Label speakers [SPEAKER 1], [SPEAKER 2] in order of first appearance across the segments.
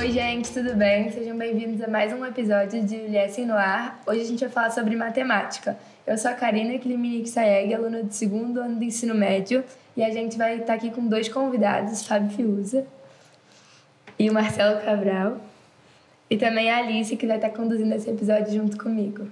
[SPEAKER 1] Oi, gente, tudo bem? Sejam bem-vindos a mais um episódio de Uliessen no Ar. Hoje a gente vai falar sobre matemática. Eu sou a Karina Kliminick Sayeg, aluna do segundo ano do ensino médio, e a gente vai estar aqui com dois convidados, Fábio Fiuza e o Marcelo Cabral, e também a Alice, que vai estar conduzindo esse episódio junto comigo.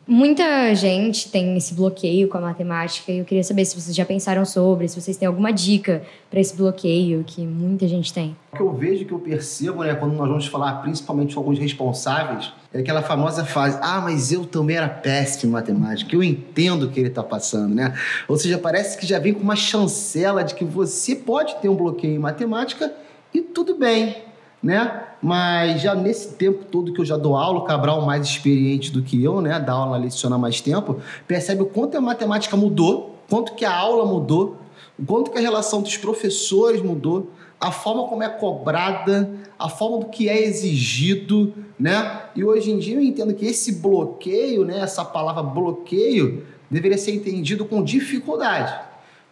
[SPEAKER 2] Muita gente tem esse bloqueio com a matemática e eu queria saber se vocês já pensaram sobre, se vocês têm alguma dica para esse bloqueio que muita gente tem.
[SPEAKER 3] O que eu vejo, que eu percebo, né, quando nós vamos falar principalmente com alguns responsáveis, é aquela famosa frase: mas eu também era péssimo em matemática, eu entendo o que ele está passando, né? Ou seja, parece que já vem com uma chancela de que você pode ter um bloqueio em matemática e tudo bem, né? Mas já nesse tempo todo que eu já dou aula, o Cabral mais experiente do que eu, né, dá aula, leciona mais tempo, percebe o quanto a matemática mudou, quanto que a aula mudou, o quanto que a relação dos professores mudou, a forma como é cobrada, a forma do que é exigido, né? E hoje em dia eu entendo que esse bloqueio, né, essa palavra bloqueio, deveria ser entendido com dificuldade.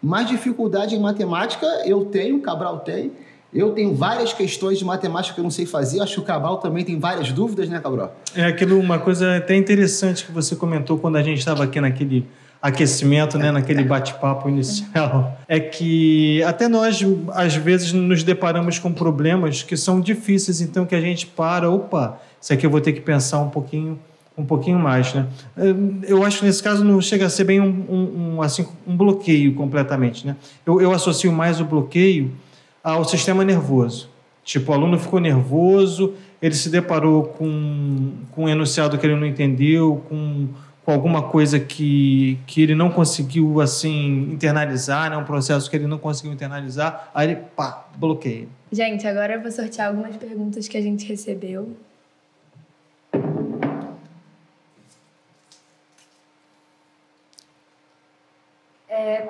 [SPEAKER 3] Mas dificuldade em matemática eu tenho, o Cabral tem. Eu tenho várias questões de matemática que eu não sei fazer. Acho que o Cabral também tem várias dúvidas, né, Cabral?
[SPEAKER 4] Uma coisa até interessante que você comentou quando a gente estava aqui naquele aquecimento, né, naquele bate-papo inicial, é que até nós, às vezes, nos deparamos com problemas que são difíceis, então que a gente isso aqui eu vou ter que pensar um pouquinho mais, né? Eu acho que nesse caso não chega a ser bem um bloqueio completamente, né? Eu associo mais o bloqueio ao sistema nervoso. Tipo, o aluno ficou nervoso, ele se deparou com um enunciado que ele não entendeu, com alguma coisa que ele não conseguiu, assim, internalizar, né? Um processo que ele não conseguiu internalizar, aí ele, bloqueia.
[SPEAKER 1] Gente, agora eu vou sortear algumas perguntas que a gente recebeu.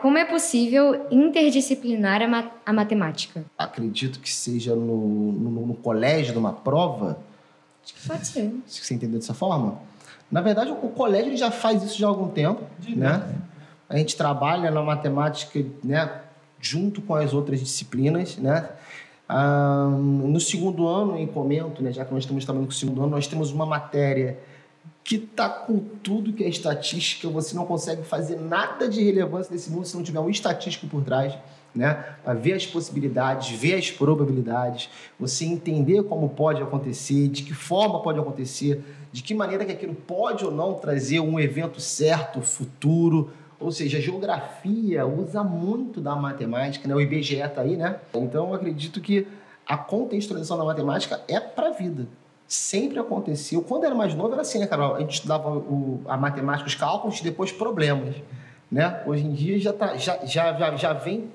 [SPEAKER 2] Como é possível interdisciplinar a matemática?
[SPEAKER 3] Acredito que seja no colégio, numa prova.
[SPEAKER 2] Pode ser.
[SPEAKER 3] Você entendeu dessa forma? Na verdade, o colégio ele já faz isso já há algum tempo, né? A gente trabalha na matemática, né, junto com as outras disciplinas, né? No segundo ano, em comento, né, já que nós estamos trabalhando com o segundo ano, nós temos uma matéria que está com tudo que é estatística. Você não consegue fazer nada de relevância nesse mundo se não tiver um estatístico por trás, né? Para ver as possibilidades, ver as probabilidades, você entender como pode acontecer, de que forma pode acontecer, de que maneira que aquilo pode ou não trazer um evento certo, futuro. Ou seja, a geografia usa muito da matemática, né? O IBGE está aí, né? Então, eu acredito que a contextualização da matemática é para a vida. Sempre aconteceu. Quando era mais novo, era assim, né, Carol? A gente estudava a matemática, os cálculos, e depois problemas, né? Hoje em dia já vem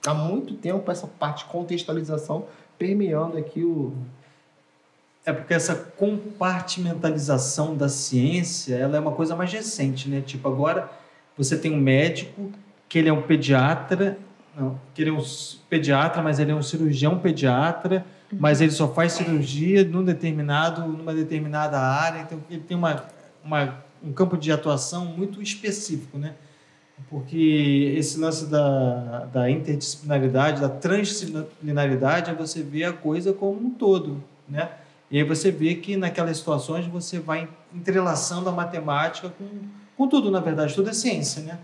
[SPEAKER 3] há muito tempo essa parte de contextualização permeando aqui o...
[SPEAKER 4] Porque essa compartimentalização da ciência, ela é uma coisa mais recente, né? Tipo, agora você tem um médico que ele é um pediatra, mas ele é um cirurgião pediatra, mas ele só faz cirurgia numa determinada área, então ele tem um campo de atuação muito específico, né? Porque esse lance da interdisciplinaridade, da transdisciplinaridade, é você ver a coisa como um todo, né? E aí você vê que naquelas situações você vai entrelaçando a matemática com tudo, na verdade, tudo é ciência, né?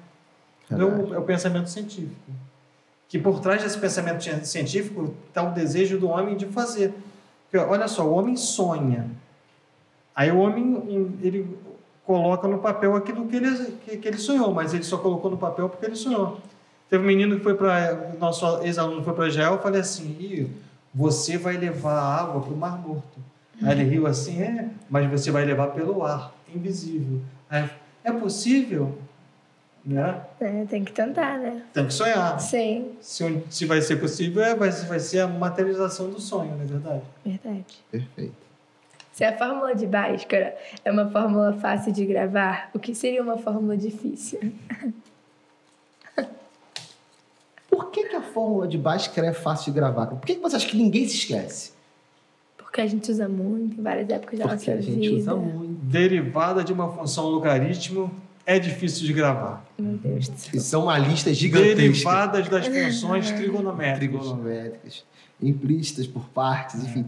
[SPEAKER 4] É o pensamento científico. Que por trás desse pensamento científico está o desejo do homem de fazer. Porque, olha só, o homem sonha. Aí o homem ele coloca no papel aquilo que ele sonhou, mas ele só colocou no papel porque ele sonhou. Teve um menino que nosso ex-aluno foi para Israel, eu falei assim: você vai levar a água para o Mar Morto. Aí ele riu assim: mas você vai levar pelo ar, invisível. Aí, é possível? Né?
[SPEAKER 1] Tem que tentar, né?
[SPEAKER 4] Tem que sonhar.
[SPEAKER 1] Sim.
[SPEAKER 4] Se vai ser possível, vai ser a materialização do sonho, não é verdade?
[SPEAKER 1] Verdade.
[SPEAKER 3] Perfeito.
[SPEAKER 1] Se a fórmula de Bhaskara é uma fórmula fácil de gravar, o que seria uma fórmula difícil?
[SPEAKER 3] Por que a fórmula de Bhaskara é fácil de gravar? Por que você acha que ninguém se esquece?
[SPEAKER 1] Porque a gente usa muito em várias épocas da nossa vida.
[SPEAKER 3] Porque a gente usa muito.
[SPEAKER 4] Derivada de uma função logaritmo é difícil de gravar.
[SPEAKER 1] Meu Deus do céu.
[SPEAKER 3] E são uma lista gigantesca.
[SPEAKER 4] Derivadas das funções trigonométricas.
[SPEAKER 3] Implícitas por partes, enfim,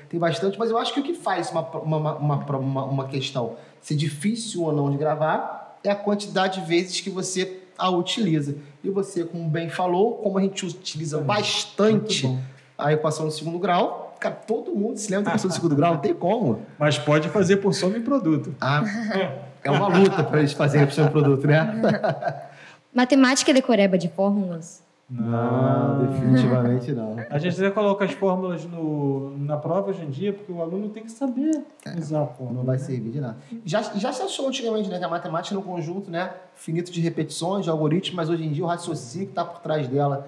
[SPEAKER 3] tem bastante, mas eu acho que o que faz uma questão ser difícil ou não de gravar é a quantidade de vezes que você a utiliza. E você, como bem falou, como a gente utiliza bastante a equação do segundo grau, cara, todo mundo se lembra da equação do segundo grau, não tem como.
[SPEAKER 4] Mas pode fazer por soma e produto.
[SPEAKER 3] É uma luta para eles fazerem por soma e produto, né?
[SPEAKER 2] Matemática é decoreba de fórmulas?
[SPEAKER 3] Não, definitivamente não.
[SPEAKER 4] A gente até coloca as fórmulas na prova hoje em dia, porque o aluno tem que saber usar a fórmula.
[SPEAKER 3] Não vai servir de nada. Já se achou antigamente, né, que a matemática era um conjunto, né, finito de repetições, de algoritmos, mas hoje em dia o raciocínio que está por trás dela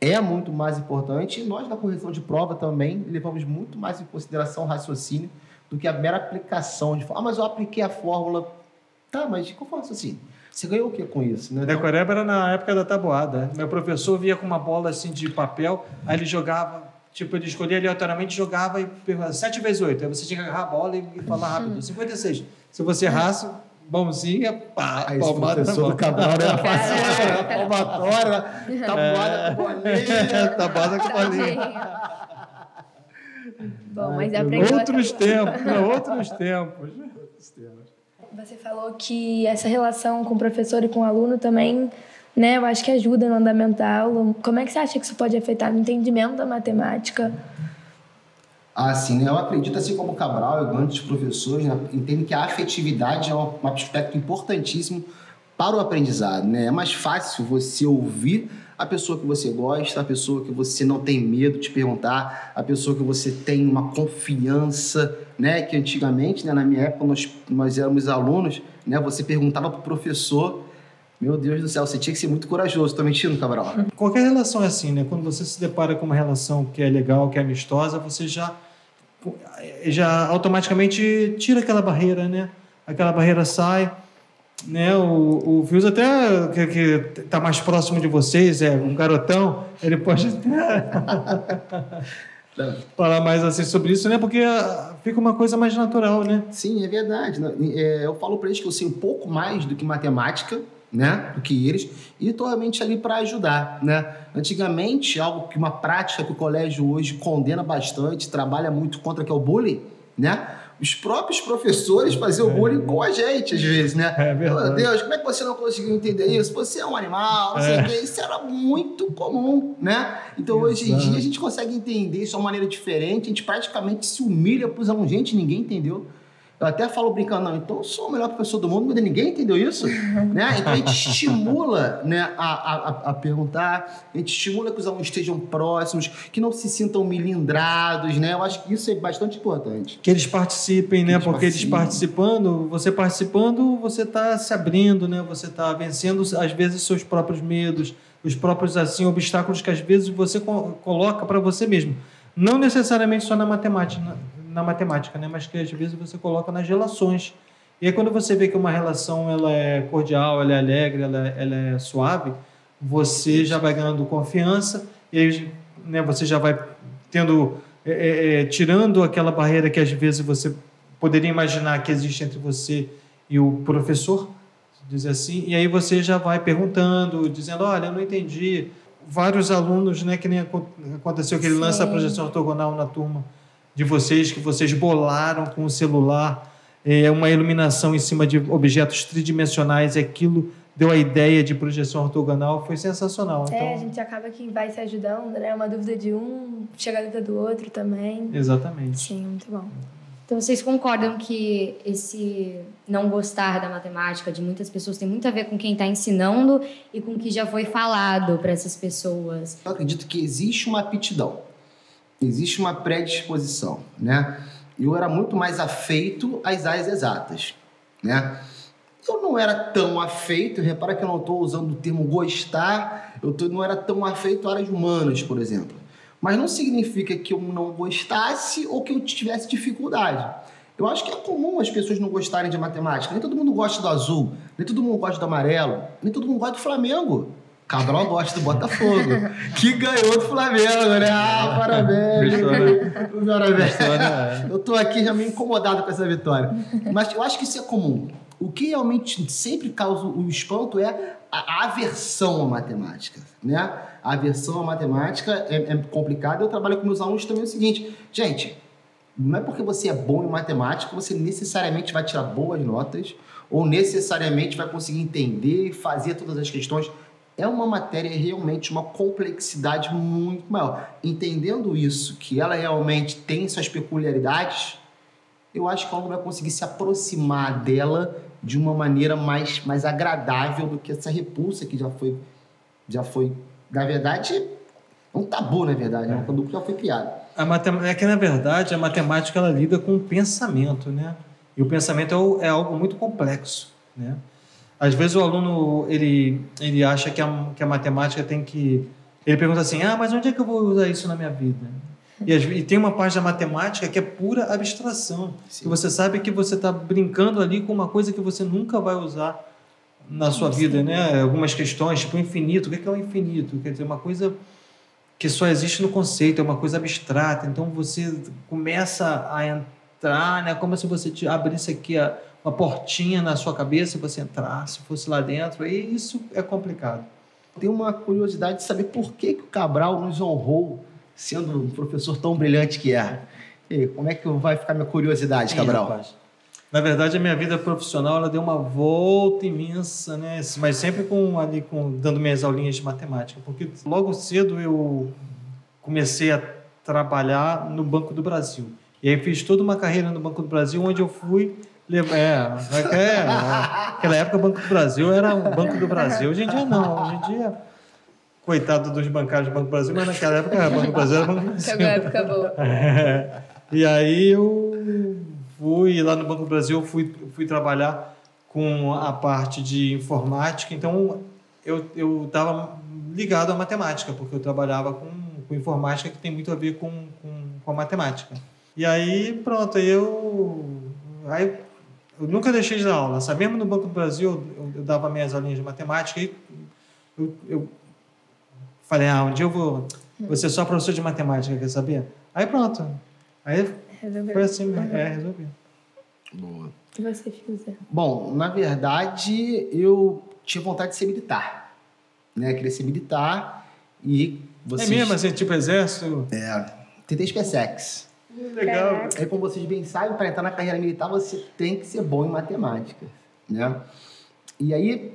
[SPEAKER 3] é muito mais importante. E nós, na correção de prova, também levamos muito mais em consideração o raciocínio do que a mera aplicação de mas eu apliquei a fórmula. Tá, mas qual foi o raciocínio? Você ganhou o que com isso? Né?
[SPEAKER 4] Decoreba era na época da tabuada. Meu professor via com uma bola assim de papel, aí ele jogava, tipo, ele escolhia aleatoriamente, jogava e perguntava 7 vezes 8. Aí você tinha que agarrar a bola e falar rápido. 56. Se você errasse, mãozinha, pá, palmada.
[SPEAKER 3] Esse professor do Cabral era fácil, palmatória, tabuada com bolinha.
[SPEAKER 4] Tabuada com bolinha.
[SPEAKER 1] Bom, mas aprendeu
[SPEAKER 4] Outros tempos.
[SPEAKER 1] Você falou que essa relação com o professor e com o aluno também, né, eu acho que ajuda no andamental. Como é que você acha que isso pode afetar no entendimento da matemática?
[SPEAKER 3] Sim, né? Eu acredito, assim como o Cabral e grandes professores, né, entendem que a afetividade é um aspecto importantíssimo para o aprendizado, né? É mais fácil você ouvir a pessoa que você gosta, a pessoa que você não tem medo de perguntar, a pessoa que você tem uma confiança, né? Que antigamente, né, na minha época, nós éramos alunos, né? Você perguntava para o professor, meu Deus do céu, você tinha que ser muito corajoso. Estou mentindo, Cabral?
[SPEAKER 4] Qualquer relação é assim, né? Quando você se depara com uma relação que é legal, que é amistosa, você já automaticamente tira aquela barreira, né? Aquela barreira sai, né? O Fius até que está mais próximo de vocês, é um garotão, ele pode falar mais assim sobre isso, né? Porque fica uma coisa mais natural, né?
[SPEAKER 3] Sim, é verdade. Eu falo para eles que eu sei um pouco mais do que matemática, né, do que eles, e estou realmente ali para ajudar, né? Antigamente, uma prática que o colégio hoje condena bastante, trabalha muito contra, que é o bullying, né? Os próprios professores faziam bullying com a gente, às vezes, né? Meu Deus, como é que você não conseguiu entender isso? Você é um animal, não sei o quê. Isso era muito comum, né? Então, hoje em dia, a gente consegue entender isso de uma maneira diferente, a gente praticamente se humilha para os alunos. Gente, ninguém entendeu. Eu até falo brincando, não, então eu sou o melhor professor do mundo, mas ninguém entendeu isso, né? Então a gente estimula, né, a perguntar, a gente estimula que os alunos estejam próximos, que não se sintam milindrados, né? Eu acho que isso é bastante importante.
[SPEAKER 4] Que eles participem, né? Porque eles participando, você está se abrindo, né? Você está vencendo, às vezes, seus próprios medos, os próprios, assim, obstáculos que às vezes você coloca para você mesmo. Não necessariamente só na matemática, né? Mas que às vezes você coloca nas relações. E aí quando você vê que uma relação ela é cordial, ela é alegre, ela é suave, você já vai ganhando confiança e aí, né, você já vai tirando aquela barreira que às vezes você poderia imaginar que existe entre você e o professor, dizer assim, e aí você já vai perguntando, dizendo, olha, eu não entendi. Vários alunos, né, que nem aconteceu aquele lance da projeção ortogonal na turma de vocês, que vocês bolaram com o celular uma iluminação em cima de objetos tridimensionais, e aquilo deu a ideia de projeção ortogonal, foi sensacional. Então,
[SPEAKER 1] a gente acaba que vai se ajudando, né? Uma dúvida de um, chega a dúvida do outro também.
[SPEAKER 4] Exatamente.
[SPEAKER 1] Sim, muito bom.
[SPEAKER 2] Então, vocês concordam que esse não gostar da matemática de muitas pessoas tem muito a ver com quem está ensinando e com o que já foi falado para essas pessoas?
[SPEAKER 3] Eu acredito que existe uma aptidão, existe uma predisposição, né? Eu era muito mais afeito às áreas exatas, né? Eu não era tão afeito, repara que eu não estou usando o termo gostar, não era tão afeito a áreas humanas, por exemplo. Mas não significa que eu não gostasse ou que eu tivesse dificuldade. Eu acho que é comum as pessoas não gostarem de matemática. Nem todo mundo gosta do azul, nem todo mundo gosta do amarelo, nem todo mundo gosta do Flamengo. Cabral gosta do Botafogo, que ganhou do Flamengo, né? Parabéns! Parabéns! Eu tô aqui já meio incomodado com essa vitória. Mas eu acho que isso é comum. O que realmente sempre causa o espanto é a aversão à matemática, né? A aversão à matemática é complicada. Eu trabalho com meus alunos também o seguinte, gente, não é porque você é bom em matemática que você necessariamente vai tirar boas notas ou necessariamente vai conseguir entender e fazer todas as questões. É uma matéria realmente uma complexidade muito maior. Entendendo isso, que ela realmente tem suas peculiaridades, eu acho que o aluno vai conseguir se aproximar dela de uma maneira mais agradável do que essa repulsa que já foi, na verdade, um tabu, na verdade, um tabu que já foi criado.
[SPEAKER 4] É que, na verdade, a matemática ela lida com o pensamento, né? E o pensamento é algo muito complexo, né? Às vezes o aluno ele acha que a matemática tem que... Ele pergunta assim, mas onde é que eu vou usar isso na minha vida? E tem uma parte da matemática que é pura abstração. Sim. Que você sabe que você está brincando ali com uma coisa que você nunca vai usar na sua vida, né? Algumas questões, tipo o infinito. O que é o infinito? Quer dizer, uma coisa que só existe no conceito, é uma coisa abstrata. Então você começa a entrar, né? Como se você abrisse aqui uma portinha na sua cabeça e você entrasse, fosse lá dentro. E isso é complicado.
[SPEAKER 3] Tenho uma curiosidade de saber por que o Cabral nos honrou sendo um professor tão brilhante que é. E como é que vai ficar minha curiosidade, Cabral?
[SPEAKER 4] Rapaz. Na verdade, a minha vida profissional ela deu uma volta imensa, né? Mas sempre dando minhas aulinhas de matemática, porque logo cedo eu comecei a trabalhar no Banco do Brasil. E aí fiz toda uma carreira no Banco do Brasil, onde eu fui naquela época o Banco do Brasil era o Banco do Brasil. Hoje em dia não, hoje em dia coitado dos bancários do Banco do Brasil, mas naquela época o Banco do Brasil era o Banco do Brasil.
[SPEAKER 1] Chegou a época boa.
[SPEAKER 4] E aí eu fui lá no Banco do Brasil, fui trabalhar com a parte de informática, então eu estava ligado à matemática, porque eu trabalhava com informática que tem muito a ver com a matemática. E aí, pronto, eu nunca deixei de dar aula, sabe? Mesmo no Banco do Brasil, eu dava minhas aulinhas de matemática e eu falei, um dia eu vou ser só professor de matemática, quer saber? Aí pronto. Aí foi assim, resolvi.
[SPEAKER 3] Boa.
[SPEAKER 1] E você, Fiuza?
[SPEAKER 3] Bom, na verdade, eu tinha vontade de ser militar. Né? Queria ser militar e vocês...
[SPEAKER 4] É mesmo, assim, tipo exército?
[SPEAKER 3] Tentei SpaceX.
[SPEAKER 4] Legal.
[SPEAKER 3] Aí, como vocês bem sabem, para entrar na carreira militar, você tem que ser bom em matemática. Né? E aí...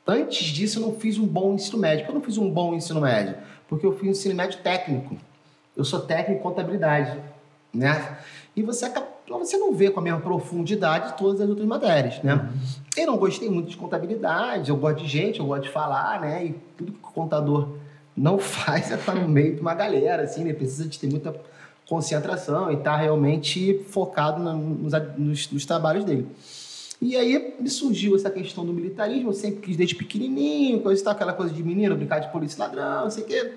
[SPEAKER 3] Antes disso, eu não fiz um bom ensino médio. Por que eu não fiz um bom ensino médio? Porque eu fiz um ensino médio técnico. Eu sou técnico em contabilidade, né? E você não vê com a mesma profundidade todas as outras matérias, né? Eu não gostei muito de contabilidade, eu gosto de gente, eu gosto de falar, né? E tudo que o contador não faz é estar no meio de uma galera, assim, né? Precisa de ter muita concentração e estar realmente focado nos trabalhos dele. E aí me surgiu essa questão do militarismo, eu sempre quis desde pequenininho, aquela coisa de menino, brincar de polícia e ladrão, não sei o quê.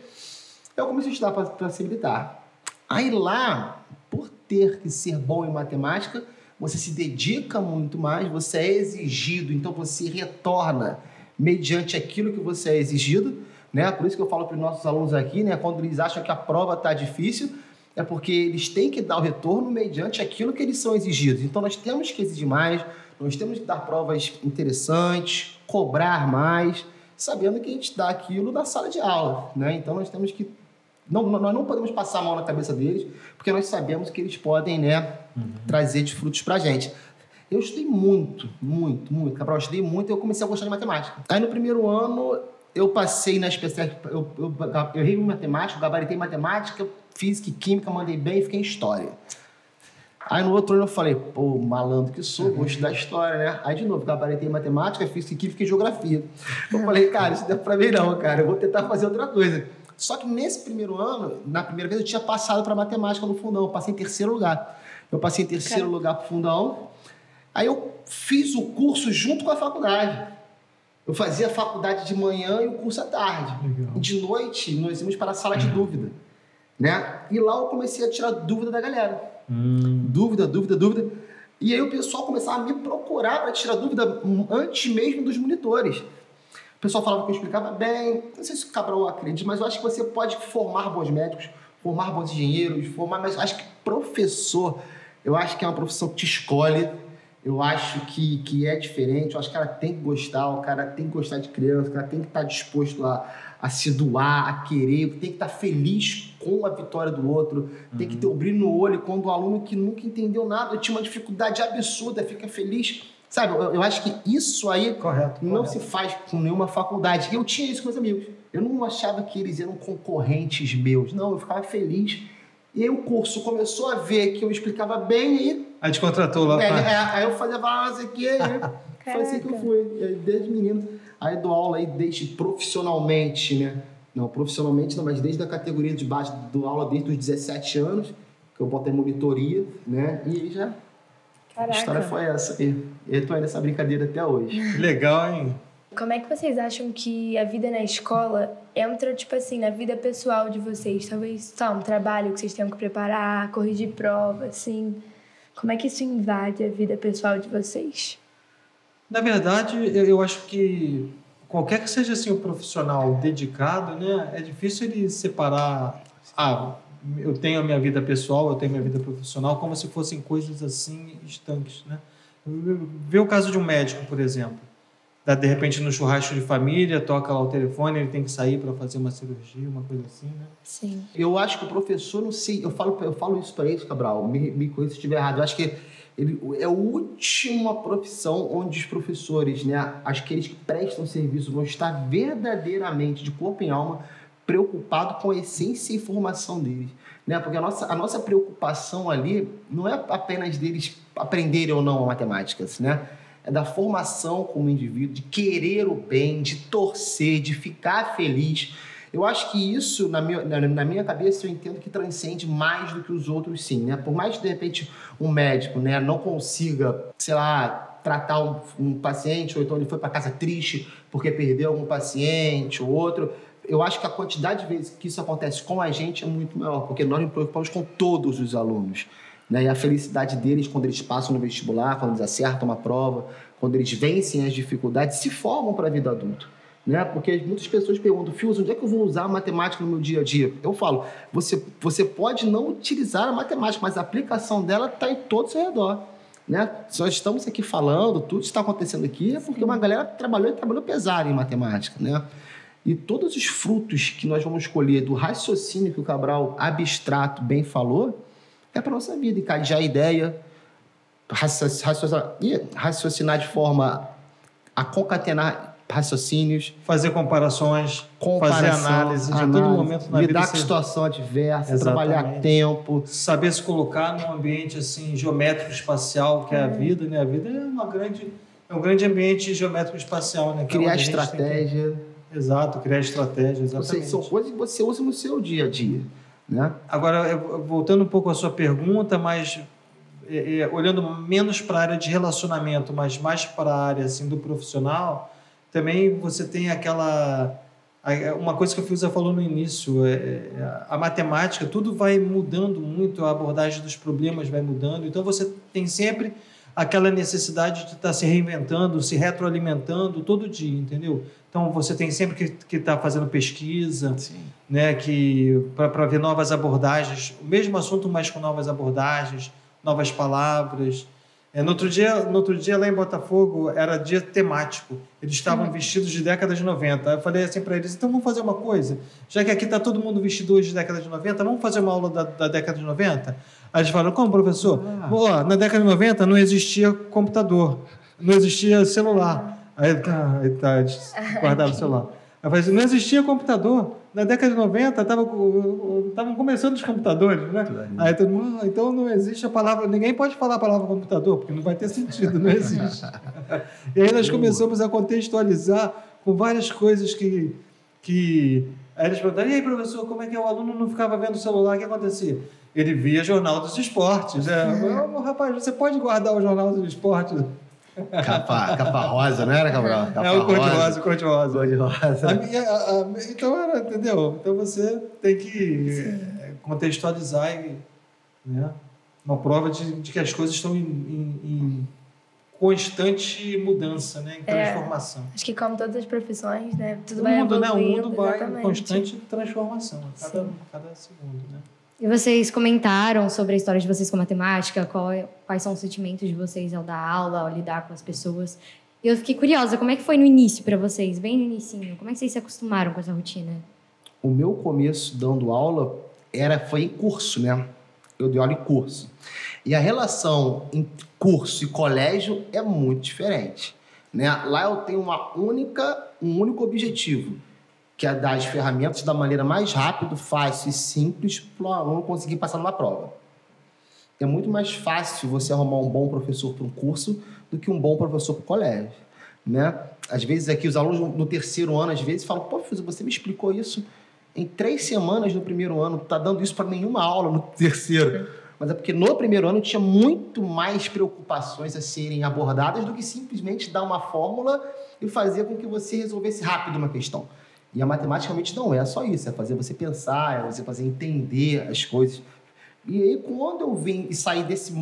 [SPEAKER 3] Eu comecei a estudar para ser militar. Aí lá, por ter que ser bom em matemática, você se dedica muito mais, você é exigido, então você retorna mediante aquilo que você é exigido, né? Por isso que eu falo para os nossos alunos aqui, né? Quando eles acham que a prova está difícil, é porque eles têm que dar o retorno mediante aquilo que eles são exigidos. Então nós temos que exigir mais, nós temos que dar provas interessantes, cobrar mais, sabendo que a gente dá aquilo na sala de aula, né? Então nós temos que... nós não podemos passar a mão na cabeça deles, porque nós sabemos que eles podem, né, trazer de frutos pra gente. Eu estudei muito, Cabral, eu estudei muito e eu comecei a gostar de matemática. Aí no primeiro ano eu passei na especialidade, eu errei em matemática, gabaritei em matemática, física e química, mandei bem e fiquei em história. Aí no outro ano eu falei, malandro que sou, vou estudar história, né? Aí de novo, gabaritei em matemática, física e química e geografia. Eu falei, cara, isso não é pra mim não, cara, eu vou tentar fazer outra coisa. Só que nesse primeiro ano, na primeira vez eu tinha passado para matemática no fundão, eu passei em terceiro lugar. Eu passei em terceiro lugar pro fundão, aí eu fiz o curso junto com a faculdade. Eu fazia a faculdade de manhã e o curso à tarde. Legal. E de noite nós íamos para a sala de dúvida, né? E lá eu comecei a tirar dúvida da galera. Dúvida. E aí o pessoal começava a me procurar para tirar dúvida antes mesmo dos monitores. O pessoal falava que eu explicava bem, não sei se o Cabral acredita, mas eu acho que você pode formar bons médicos, formar bons engenheiros, mas acho que professor, eu acho que é uma profissão que te escolhe, Eu acho que é diferente, eu acho que ela tem que gostar, o cara tem que gostar de criança, o cara tem que estar disposto a se doar, a querer, tem que estar feliz com a vitória do outro, tem que ter o brilho no olho quando o aluno que nunca entendeu nada, tinha uma dificuldade absurda, fica feliz. Sabe, eu acho que isso aí não se faz com nenhuma faculdade. E eu tinha isso com meus amigos. Eu não achava que eles eram concorrentes meus. Não, eu ficava feliz. E aí o curso começou a ver que eu explicava bem e...
[SPEAKER 4] Aí te contratou lá.
[SPEAKER 3] Aí eu fazia isso aqui, foi assim que eu fui. E aí, desde menino, aí dou aula aí desde profissionalmente, né? Não, profissionalmente não, mas desde a categoria de base, dou aula desde os 17 anos, que eu botei monitoria, né? E aí já...
[SPEAKER 1] Caraca.
[SPEAKER 3] A história foi essa. E eu tô aí nessa brincadeira até hoje.
[SPEAKER 4] Legal, hein?
[SPEAKER 1] Como é que vocês acham que a vida na escola entra, tipo assim, na vida pessoal de vocês? Talvez só um trabalho que vocês tenham que preparar, corrigir prova, assim. Como é que isso invade a vida pessoal de vocês?
[SPEAKER 4] Na verdade, eu acho que qualquer que seja assim, o profissional dedicado, né, é difícil ele separar... eu tenho a minha vida pessoal, eu tenho a minha vida profissional, como se fossem coisas assim estanques, né? Vê o caso de um médico, por exemplo. De repente, no churrasco de família, toca lá o telefone, ele tem que sair para fazer uma cirurgia, uma coisa assim, né?
[SPEAKER 1] Sim.
[SPEAKER 3] Eu acho que o professor, não sei, eu falo isso para eles, Cabral, me corrija se estiver errado, eu acho que ele é a última profissão onde os professores, né, aqueles que prestam serviço, vão estar verdadeiramente, de corpo e alma, preocupado com a essência e formação deles, né? Porque a nossa preocupação ali não é apenas deles aprenderem ou não a matemática, né? É da formação como indivíduo, de querer o bem, de torcer, de ficar feliz. Eu acho que isso, na minha cabeça, eu entendo que transcende mais do que os outros, sim, né? Por mais que, de repente, um médico, né, não consiga, sei lá, tratar um paciente, ou então ele foi para casa triste porque perdeu algum paciente ou outro... Eu acho que a quantidade de vezes que isso acontece com a gente é muito maior, porque nós nos preocupamos com todos os alunos, né? E a felicidade deles quando eles passam no vestibular, quando eles acertam uma prova, quando eles vencem as dificuldades, se formam para a vida adulta, né? Porque muitas pessoas perguntam, Fios, onde é que eu vou usar a matemática no meu dia a dia? Eu falo, você pode não utilizar a matemática, mas a aplicação dela está em todo o seu redor, né? Se nós estamos aqui falando, tudo está acontecendo aqui, é porque uma galera trabalhou pesado em matemática, né? E todos os frutos que nós vamos colher do raciocínio que o Cabral abstrato bem falou, é para a nossa vida. Encaixar a ideia, raciocinar de forma a concatenar raciocínios.
[SPEAKER 4] Fazer comparações, fazer análise a todo momento na vida.
[SPEAKER 3] Lidar com situação adversa, trabalhar a tempo.
[SPEAKER 4] Saber se colocar num ambiente assim, geométrico espacial, que é a vida, né? A vida é um grande ambiente geométrico espacial, né?
[SPEAKER 3] Criar estratégia.
[SPEAKER 4] Exato, criar estratégia, exatamente.
[SPEAKER 3] Ou seja, são coisas que você usa no seu dia a dia, né?
[SPEAKER 4] Agora, voltando um pouco à sua pergunta, mas olhando menos para a área de relacionamento, mas mais para a área assim, do profissional, também você tem uma coisa que a Fiuza falou no início, a matemática, tudo vai mudando muito, a abordagem dos problemas vai mudando, então você tem sempre aquela necessidade de estar se reinventando, se retroalimentando todo dia, entendeu? Então, você tem sempre que estar fazendo pesquisa, né, para ver novas abordagens, o mesmo assunto, mas com novas abordagens, novas palavras. No outro dia, lá em Botafogo, era dia temático. Eles estavam vestidos de década de 90. Eu falei assim para eles, então vamos fazer uma coisa. Já que aqui está todo mundo vestido hoje de década de 90, vamos fazer uma aula da década de 90? Aí eles falaram, como, professor? Na década de 90 não existia computador, não existia celular. Aí eles guardaram o celular. Eu falei assim, não existia computador. Na década de 90 estavam começando os computadores, né? Aí todo mundo, então não existe a palavra, ninguém pode falar a palavra computador, porque não vai ter sentido, não existe. E aí nós começamos a contextualizar com várias coisas que aí eles perguntaram, e aí, professor, como é que o aluno não ficava vendo o celular? O que acontecia? Ele via Jornal dos Esportes. Rapaz, você pode guardar o Jornal dos Esportes?
[SPEAKER 3] Capa rosa, não era, Cabral?
[SPEAKER 4] O cor-de-rosa. Então era, entendeu? Então você tem que contextualizar né? Uma prova de que as coisas estão em constante mudança, né? Em transformação.
[SPEAKER 1] Acho que como todas as profissões, né? Tudo vai evoluindo.
[SPEAKER 4] O mundo vai em constante transformação, cada segundo, né?
[SPEAKER 2] E vocês comentaram sobre a história de vocês com matemática, quais são os sentimentos de vocês ao dar aula, ao lidar com as pessoas. Eu fiquei curiosa, como é que foi no início para vocês, bem no inicinho? Como é que vocês se acostumaram com essa rotina?
[SPEAKER 3] O meu começo dando aula foi em curso, né? Eu dei aula em curso. E a relação entre curso e colégio é muito diferente, né? Lá eu tenho um único objetivo, que é dar as ferramentas da maneira mais rápida, fácil e simples para o aluno conseguir passar numa prova. É muito mais fácil você arrumar um bom professor para um curso do que um bom professor para o colégio, né? Às vezes aqui os alunos no terceiro ano, às vezes, falam, pô, professor, você me explicou isso em 3 semanas no primeiro ano, tá dando isso para nenhuma aula no terceiro. Mas é porque no primeiro ano tinha muito mais preocupações a serem abordadas do que simplesmente dar uma fórmula e fazer com que você resolvesse rápido uma questão. E a matemática realmente não é só isso, é fazer você pensar, é você fazer entender as coisas. E aí, quando eu vim e saí desse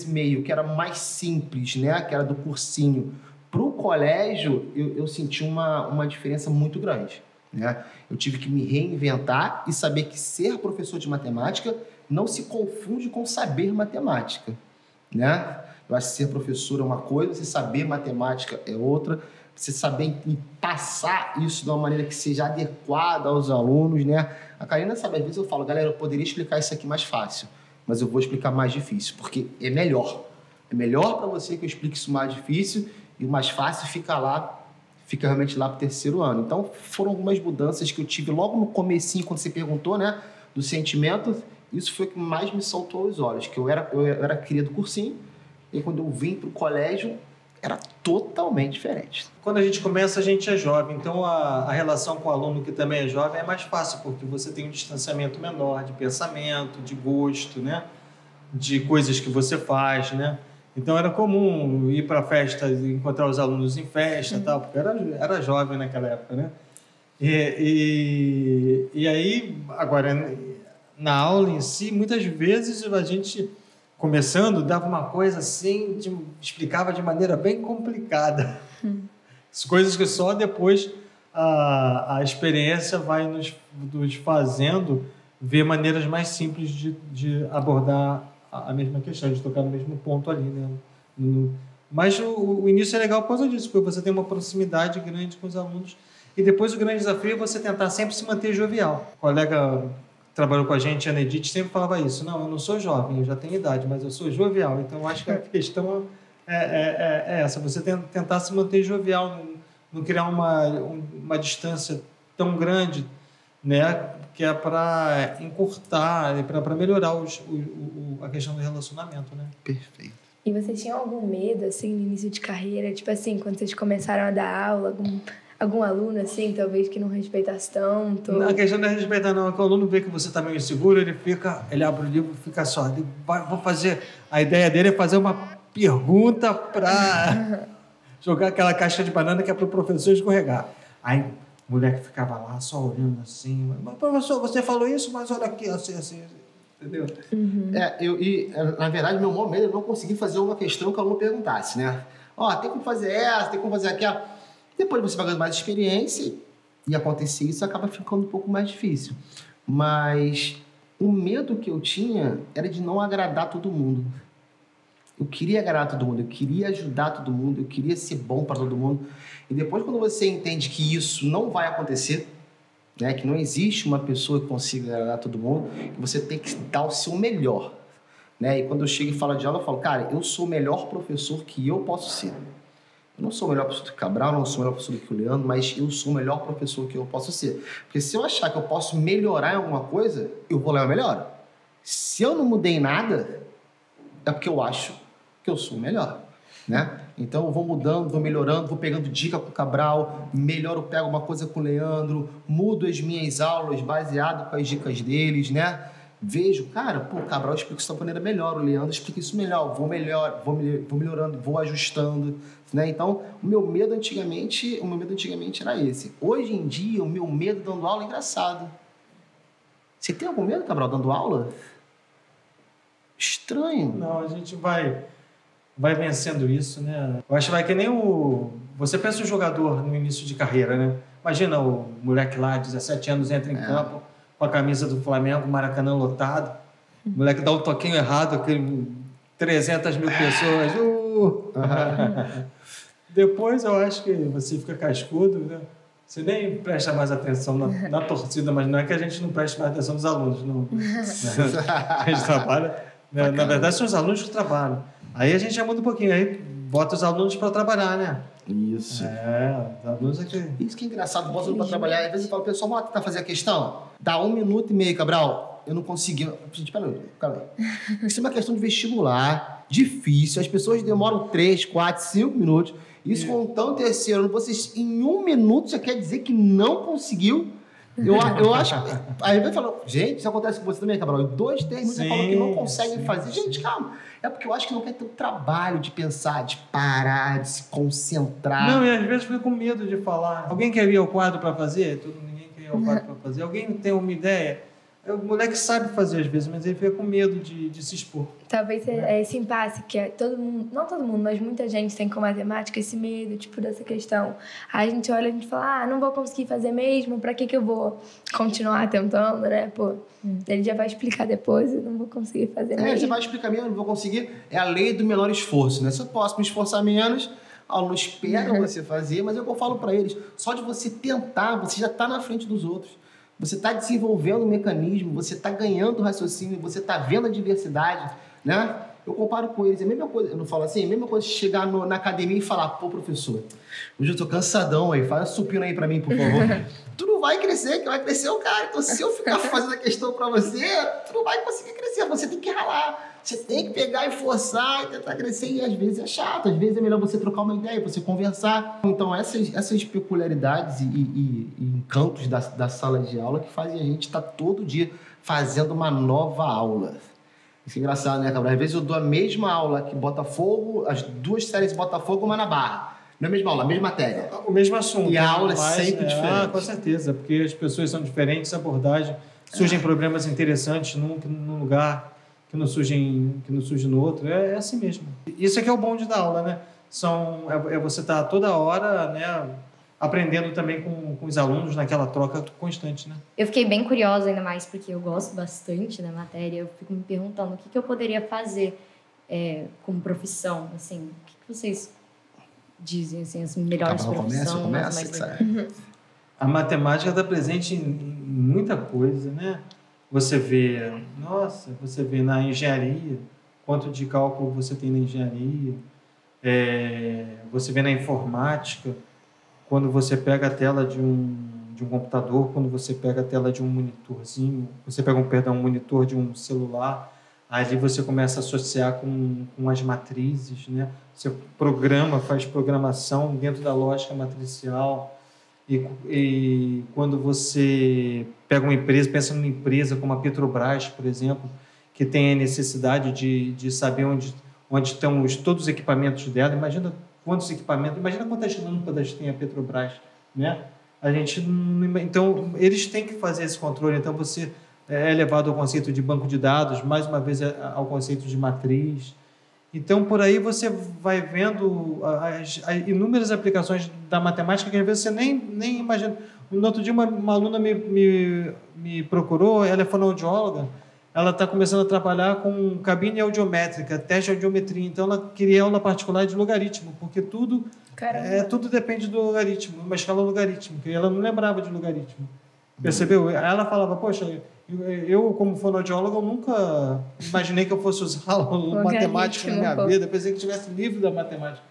[SPEAKER 3] meio, que era mais simples, né, que era do cursinho, para o colégio, eu senti uma diferença muito grande, né? Eu tive que me reinventar e saber que ser professor de matemática não se confunde com saber matemática, né? Eu acho que ser professor é uma coisa, você saber matemática é outra. Você saber passar isso de uma maneira que seja adequada aos alunos, né? A Karina sabe, às vezes eu falo, galera, eu poderia explicar isso aqui mais fácil, mas eu vou explicar mais difícil, porque é melhor. É melhor para você que eu explique isso mais difícil e o mais fácil fica realmente lá para o terceiro ano. Então, foram algumas mudanças que eu tive logo no comecinho, quando você perguntou, né, do sentimento. Isso foi o que mais me saltou aos olhos, que eu era cria do cursinho, e quando eu vim para o colégio, era totalmente diferente.
[SPEAKER 4] Quando a gente começa, a gente é jovem, então a relação com o aluno que também é jovem é mais fácil, porque você tem um distanciamento menor de pensamento, de gosto, né? De coisas que você faz, né? Então era comum ir para festa, encontrar os alunos em festa, tal, porque era jovem naquela época, né? E aí, agora, na aula em si, muitas vezes a gente, começando, dava uma coisa assim, explicava de maneira bem complicada. Coisas que só depois a experiência vai nos fazendo ver maneiras mais simples de abordar a mesma questão, de tocar no mesmo ponto ali, né? Mas o início é legal por causa disso, porque você tem uma proximidade grande com os alunos. E depois o grande desafio é você tentar sempre se manter jovial. O colega trabalhou com a gente, a Edith, sempre falava isso. Não, eu não sou jovem, eu já tenho idade, mas eu sou jovial. Então, eu acho que a questão é essa. Você tentar se manter jovial, não criar uma distância tão grande, né? Que é para encurtar, para melhorar a questão do relacionamento, né?
[SPEAKER 3] Perfeito.
[SPEAKER 1] E vocês tinham algum medo, assim, no início de carreira? Tipo assim, quando vocês começaram a dar aula, algum aluno, assim, talvez que não respeitasse tanto?
[SPEAKER 4] A questão não é respeitar, não. É que o aluno vê que você está meio inseguro, ele abre o livro e fica só. Vou fazer... A ideia dele é fazer uma pergunta para jogar aquela caixa de banana que é para o professor escorregar. Aí o moleque ficava lá só olhando assim. Mas, professor, você falou isso, mas olha aqui, assim. Entendeu?
[SPEAKER 1] Uhum.
[SPEAKER 3] Na verdade, meu maior medo é não conseguir fazer uma questão que o aluno perguntasse, né? Tem como fazer essa, tem como fazer aquela. Depois você vai ganhando mais experiência e acontecer isso, acaba ficando um pouco mais difícil. Mas o medo que eu tinha era de não agradar todo mundo. Eu queria agradar todo mundo, eu queria ajudar todo mundo, eu queria ser bom para todo mundo. E depois, quando você entende que isso não vai acontecer, né, que não existe uma pessoa que consiga agradar todo mundo, que você tem que dar o seu melhor. Né? E quando eu chego e falo de aula, eu falo, cara, eu sou o melhor professor que eu posso ser. Eu não sou o melhor professor do Cabral, não sou o melhor professor do que o Leandro, mas eu sou o melhor professor que eu posso ser. Porque se eu achar que eu posso melhorar em alguma coisa, eu vou lá e melhoro. Se eu não mudei nada, é porque eu acho que eu sou o melhor. Né? Então eu vou mudando, vou melhorando, vou pegando dica com o Cabral, melhoro, pego uma coisa com o Leandro, mudo as minhas aulas baseado com as dicas deles, né? Vejo, cara, o Cabral explica isso de uma maneira melhor, o Leandro explica isso melhor, vou melhorando, vou ajustando, né? Então, o meu medo antigamente era esse. Hoje em dia, o meu medo dando aula é engraçado. Você tem algum medo, Cabral, dando aula? Estranho.
[SPEAKER 4] Não, a gente vai vencendo isso, né? Eu acho que vai que nem você pensa um jogador no início de carreira, né? Imagina o moleque lá, 17 anos, entra em campo, com a camisa do Flamengo, Maracanã lotado. O moleque dá um toquinho errado, aquele 300 mil pessoas. Depois eu acho que você fica cascudo, né? Você nem presta mais atenção na torcida, mas não é que a gente não preste mais atenção nos alunos. Não. A gente trabalha... Na verdade, são os alunos que trabalham. Aí a gente já muda um pouquinho, aí bota os alunos para trabalhar, né?
[SPEAKER 3] Isso.
[SPEAKER 4] Os alunos aqui.
[SPEAKER 3] Isso que é engraçado, bota os alunos para trabalhar. Às vezes eu falo, pessoal, vamos tentar fazer a questão? Dá 1 minuto e meio, Cabral. Eu não consegui. Gente, peraí. Isso é uma questão de vestibular, difícil. As pessoas demoram 3, 4, 5 minutos. Isso com um terceiro. Vocês, em 1 minuto, já quer dizer que não conseguiu? Eu acho... Aí vai falar, gente, isso acontece com você também, Cabral. Em 2, 3 minutos você falou que não consegue fazer. Gente, calma. É porque eu acho que não quer ter o trabalho de pensar, de parar, de se concentrar.
[SPEAKER 4] Não, e às vezes fica com medo de falar. Alguém quer ir ao quadro para fazer? Ninguém quer ir ao quadro para fazer. Alguém tem uma ideia? O moleque sabe fazer às vezes, mas ele fica com medo de se expor.
[SPEAKER 1] Talvez esse impasse que é todo mundo, não todo mundo, mas muita gente tem com matemática, esse medo, tipo, dessa questão. Aí a gente olha e a gente fala, não vou conseguir fazer mesmo, pra que eu vou continuar tentando, né? Pô, ele já vai explicar depois, eu não vou conseguir fazer mesmo.
[SPEAKER 3] Você vai explicar mesmo, não vou conseguir. É a lei do menor esforço, né? Se eu posso me esforçar menos, o aluno espera você fazer, mas é o que eu falo pra eles. Só de você tentar, você já tá na frente dos outros. Você está desenvolvendo o mecanismo, você está ganhando raciocínio, você está vendo a diversidade, né? Eu comparo com eles, é a mesma coisa, eu não falo assim, é a mesma coisa de chegar na academia e falar, pô, professor, hoje eu tô cansadão aí, faz um supino aí para mim, por favor. Tu não vai crescer, que vai crescer o cara. Então, se eu ficar fazendo a questão para você, tu não vai conseguir crescer, você tem que ralar. Você tem que pegar e forçar e tentar crescer, e às vezes é chato, às vezes é melhor você trocar uma ideia, você conversar. Então, essas peculiaridades e encantos da sala de aula que fazem a gente estar todo dia fazendo uma nova aula. Isso é engraçado, né, Cabral? Às vezes eu dou a mesma aula que Botafogo, as 2 séries de Botafogo, uma na Barra. Não é a mesma aula, a mesma matéria.
[SPEAKER 4] O mesmo assunto.
[SPEAKER 3] E a aula é sempre diferente.
[SPEAKER 4] Com certeza, porque as pessoas são diferentes, a abordagem, surgem problemas interessantes num lugar que não surge no outro. É assim mesmo. Isso é que é o bom de dar aula, né? Você estar toda hora, né, aprendendo também com os alunos naquela troca constante, né?
[SPEAKER 2] Eu fiquei bem curiosa ainda mais, porque eu gosto bastante da matéria. Eu fico me perguntando o que eu poderia fazer como profissão, assim. O que vocês dizem, assim, as melhores profissões?
[SPEAKER 4] A matemática está presente em muita coisa, né? Você vê na engenharia, quanto de cálculo você tem na engenharia. Você vê na informática, quando você pega a tela de um computador, quando você pega a tela de um monitorzinho, você pega um monitor de um celular, ali você começa a associar com as matrizes, né? Você faz programação dentro da lógica matricial. E quando você pega uma empresa, pensa numa empresa como a Petrobras, por exemplo, que tem a necessidade de saber onde estão todos os equipamentos dela. Imagina quantos equipamentos, imagina quantas lâmpadas tem a Petrobras, né? Então, eles têm que fazer esse controle. Então, você é levado ao conceito de banco de dados, mais uma vez ao conceito de matriz. Então, por aí você vai vendo as inúmeras aplicações da matemática que às vezes você nem imagina. No outro dia, uma aluna me procurou, ela é fonoaudióloga, ela está começando a trabalhar com cabine audiométrica, teste de audiometria. Então, ela queria aula particular de logaritmo, porque tudo depende do logaritmo, uma escala logarítmica, e ela não lembrava de logaritmo. Percebeu? Aí ela falava, poxa, eu como fonoaudióloga, eu nunca imaginei que eu fosse usar matemática na minha vida, eu pensei que tivesse livro da matemática.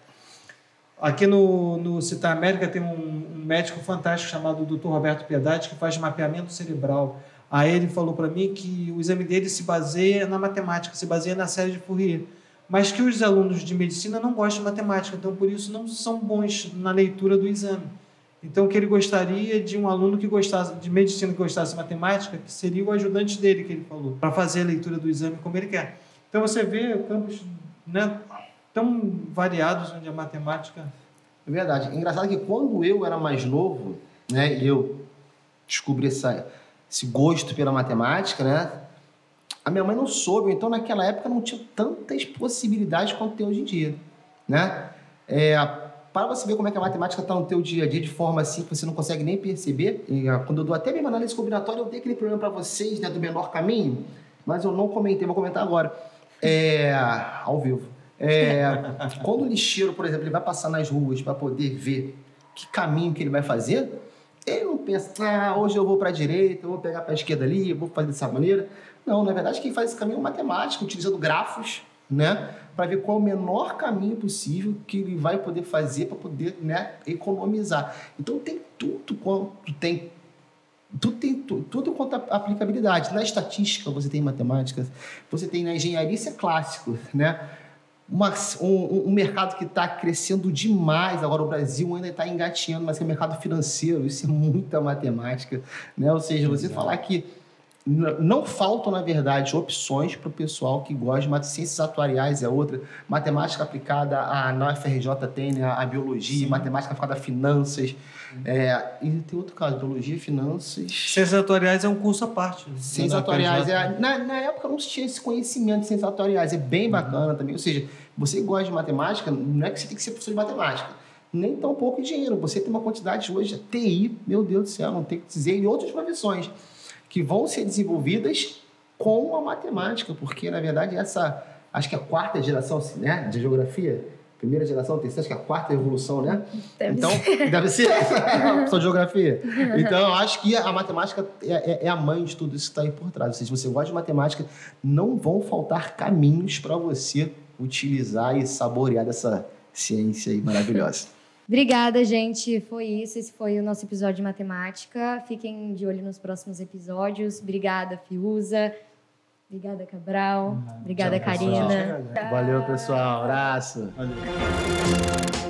[SPEAKER 4] Aqui no Citar América tem um médico fantástico chamado Dr. Roberto Piedade, que faz mapeamento cerebral. Aí ele falou para mim que o exame dele se baseia na matemática, se baseia na série de Fourier, mas que os alunos de medicina não gostam de matemática, então por isso não são bons na leitura do exame. Então, que ele gostaria de um aluno que gostasse de medicina, que gostasse de matemática, que seria o ajudante dele, que ele falou, para fazer a leitura do exame como ele quer. Então, você vê campos, né, tão variados onde a matemática...
[SPEAKER 3] É verdade. É engraçado que quando eu era mais novo, né, e eu descobri esse gosto pela matemática, né, a minha mãe não soube, então naquela época não tinha tantas possibilidades quanto tem hoje em dia, né? para você ver como é que a matemática está no teu dia a dia de forma assim que você não consegue nem perceber. E, quando eu dou até mesmo análise combinatória, eu dei aquele problema para vocês, né, do menor caminho, mas eu não comentei, vou comentar agora. Ao vivo. Quando o lixeiro, por exemplo, ele vai passar nas ruas para poder ver que caminho que ele vai fazer, ele não pensa, hoje eu vou para a direita, eu vou pegar para a esquerda ali, eu vou fazer dessa maneira. Não, na verdade, quem faz esse caminho é o matemático, utilizando grafos, né, para ver qual é o menor caminho possível que ele vai poder fazer para poder, né, economizar. Então tem tudo quanto a aplicabilidade. Na estatística você tem matemática, você tem na engenharia, isso é clássico, né? Um mercado que está crescendo demais, agora o Brasil ainda está engatinhando, mas que é o mercado financeiro, isso é muita matemática, né? Ou seja, você falar que não faltam, na verdade, opções para o pessoal que gosta de ciências atuariais, é outra. Matemática aplicada na UFRJ tem, né, a biologia, matemática aplicada a finanças. E tem outro caso, biologia, finanças...
[SPEAKER 4] Ciências atuariais é um curso à parte.
[SPEAKER 3] Ciências atuariais, na época não se tinha esse conhecimento de ciências atuariais, é bem bacana também. Ou seja, você gosta de matemática, não é que você tem que ser professor de matemática, nem tão pouco engenheiro. Você tem uma quantidade hoje de TI, meu Deus do céu, não tem o que dizer, e outras profissões que vão ser desenvolvidas com a matemática, porque, na verdade, acho que é a quarta geração, né, de geografia, primeira geração, terceira, acho que é a quarta evolução, né? Deve ser só de geografia. Então, acho que a matemática é a mãe de tudo isso que está aí por trás. Ou seja, se você gosta de matemática, não vão faltar caminhos para você utilizar e saborear dessa ciência aí maravilhosa.
[SPEAKER 2] Obrigada, gente. Foi isso. Esse foi o nosso episódio de matemática. Fiquem de olho nos próximos episódios. Obrigada, Fiuza. Obrigada, Cabral. Obrigada, Karina.
[SPEAKER 3] Valeu, pessoal. Abraço.
[SPEAKER 4] Valeu.